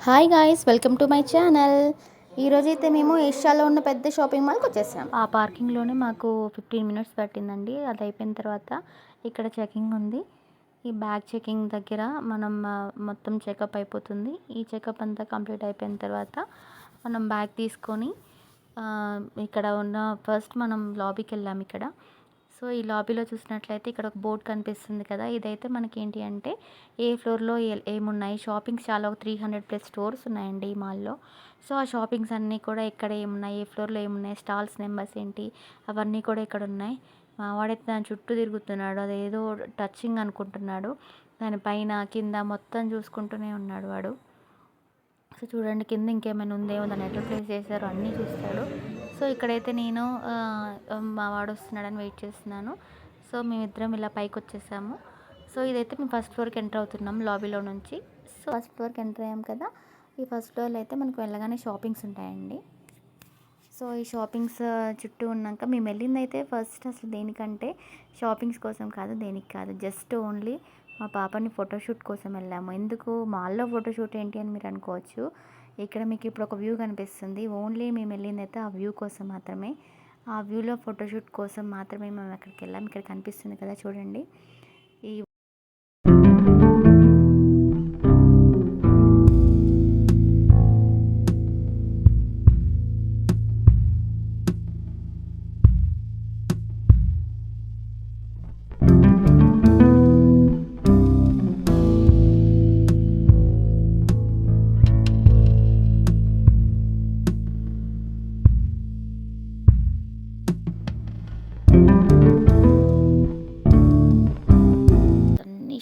Hi guys, welcome to my channel. ఈరోజైతే మేము ఏషియాలో ఉన్న పెద్ద షాపింగ్ మాల్కి వచ్చేసాం. ఆ పార్కింగ్లోనే మాకు 15 మినిట్స్ పట్టిందండి. అది అయిపోయిన తర్వాత ఇక్కడ చెకింగ్ ఉంది. ఈ బ్యాగ్ చెకింగ్ దగ్గర మనం మొత్తం చెకప్ అయిపోతుంది. ఈ చెకప్ అంతా కంప్లీట్ అయిపోయిన తర్వాత మనం బ్యాగ్ తీసుకొని ఇక్కడ ఉన్న ఫస్ట్ మనం లాబీకి వెళ్ళాం. ఇక్కడ సో ఈ లాబీలో చూసినట్లయితే ఇక్కడ ఒక బోర్డు కనిపిస్తుంది కదా, ఇదైతే మనకి ఏంటి అంటే ఏ ఫ్లోర్లో ఏమున్నాయి షాపింగ్స్, చాలా ఒక 300+ స్టోర్స్ ఉన్నాయండి ఈ మాల్లో. సో ఆ షాపింగ్స్ అన్నీ కూడా ఎక్కడ ఏమున్నాయి, ఏ ఫ్లోర్లో ఏమున్నాయి, స్టాల్స్ నెంబర్స్ ఏంటి, అవన్నీ కూడా ఇక్కడ ఉన్నాయి. మా వాడైతే దాని చుట్టూ తిరుగుతున్నాడు, అదేదో టచింగ్ అనుకుంటున్నాడు. దానిపైన కింద మొత్తం చూసుకుంటూనే ఉన్నాడు వాడు. సో చూడండి, కింద ఇంకేమైనా ఉందేమో, దాన్ని ఎట్లా ప్లేస్ చేశారో అన్నీ చూస్తాడు. సో ఇక్కడైతే నేను మా వాడు వస్తున్నాడని వెయిట్ చేస్తున్నాను. సో మేమిద్దరం ఇలా పైకి వచ్చేసాము. సో ఇదైతే మేము ఫస్ట్ ఫ్లోర్కి ఎంటర్ అవుతున్నాం లాబీలో నుంచి. సో ఫస్ట్ ఫ్లోర్కి ఎంటర్ అయ్యాం కదా, ఈ ఫస్ట్ ఫ్లోర్లో అయితే మనకు వెళ్ళగానే షాపింగ్స్ ఉంటాయండి. సో ఈ షాపింగ్స్ చుట్టూ ఉన్నాక మేము వెళ్ళింది అయితే ఫస్ట్ అసలు దేనికంటే షాపింగ్స్ కోసం కాదు, దేనికి కాదు, జస్ట్ ఓన్లీ మా పాపని ఫోటోషూట్ కోసం వెళ్ళాము. ఎందుకు మాల్లో ఫోటోషూట్ ఏంటి అని మీరు అనుకోవచ్చు. ఇక్కడ మీకు ఇప్పుడు ఒక వ్యూ కనిపిస్తుంది, ఓన్లీ మేము వెళ్ళింది అయితే ఆ వ్యూ కోసం మాత్రమే. ఆ వ్యూలో ఫోటోషూట్ కోసం మాత్రమే మేము అక్కడికి వెళ్ళాము. ఇక్కడ కనిపిస్తుంది కదా చూడండి. ఈ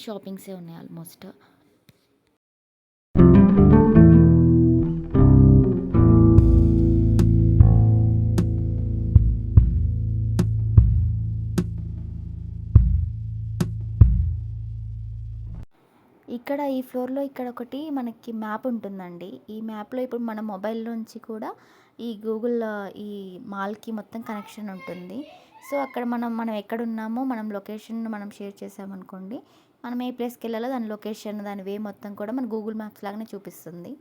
షాపింగ్సే ఉన్నాయి ఆల్మోస్ట్. ఇక్కడ ఈ ఫ్లోర్లో ఇక్కడ ఒకటి మనకి మ్యాప్ ఉంటుందండి. ఈ మ్యాప్లో ఇప్పుడు మన మొబైల్ నుంచి కూడా ఈ గూగుల్ ఈ మాల్కి మొత్తం కనెక్షన్ ఉంటుంది. సో అక్కడ మనం ఎక్కడున్నామో మనం లొకేషన్ మనం షేర్ చేసామనుకోండి, మనం ఏ ప్లేస్కి వెళ్ళాలో దాని లొకేషన్, దాని వే మొత్తం కూడా మన గూగుల్ మ్యాప్స్ లాగానే చూపిస్తుంది.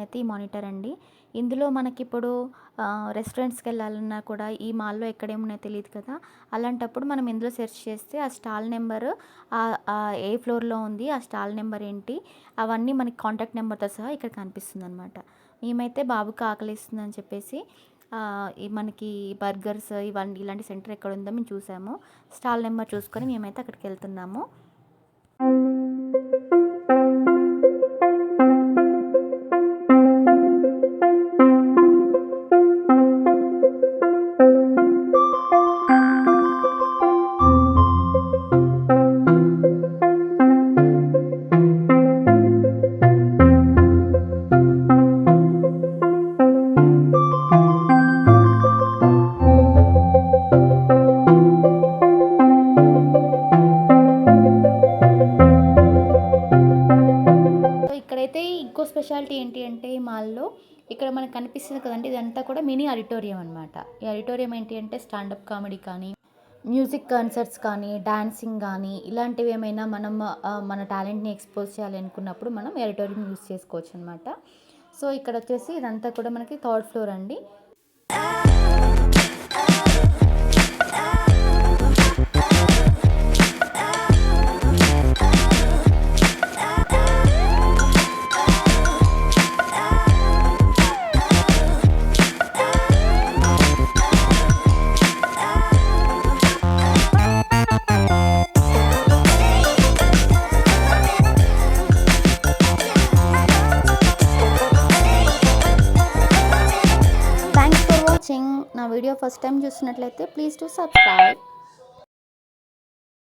అయితే ఈ మానిటర్ అండి. ఇందులో మనకి ఇప్పుడు రెస్టారెంట్స్కి వెళ్ళాలన్నా కూడా ఈ మాల్లో ఎక్కడేమున్నాయో తెలియదు కదా, అలాంటప్పుడు మనం ఇందులో సెర్చ్ చేస్తే ఆ స్టాల్ నెంబరు, ఏ ఫ్లోర్లో ఉంది, ఆ స్టాల్ నెంబర్ ఏంటి, అవన్నీ మనకి కాంటాక్ట్ నెంబర్తో సహా ఇక్కడ కనిపిస్తుంది అనమాట. మేమైతే బాబుకి ఆకలిస్తుందని చెప్పేసి మనకి బర్గర్స్ ఇవన్నీ ఇలాంటి సెంటర్ ఎక్కడ ఉందో మేము చూసాము. స్టాల్ నెంబర్ చూసుకొని మేమైతే అక్కడికి వెళ్తున్నాము. ఇక్కడైతే ఇంకో స్పెషాలిటీ ఏంటి అంటే ఈ మాల్లో ఇక్కడ మనకు కనిపిస్తుంది కదండి, ఇదంతా కూడా మినీ ఆడిటోరియం అనమాట. ఈ ఆడిటోరియం ఏంటి అంటే స్టాండప్ కామెడీ కానీ, మ్యూజిక్ కాన్సర్ట్స్ కానీ, డాన్సింగ్ కానీ ఇలాంటివి ఏమైనా మనం మన టాలెంట్ని ఎక్స్పోజ్ చేయాలి అనుకున్నప్పుడు మనం ఈ ఆడిటోరియం యూస్ చేసుకోవచ్చు అనమాట. సో ఇక్కడ వచ్చేసి ఇదంతా కూడా మనకి థర్డ్ ఫ్లోర్ అండి. Thanks for watching. నా వీడియో ఫస్ట్ టైం చూస్తున్నట్లయితే ప్లీజ్ టు సబ్స్క్రైబ్.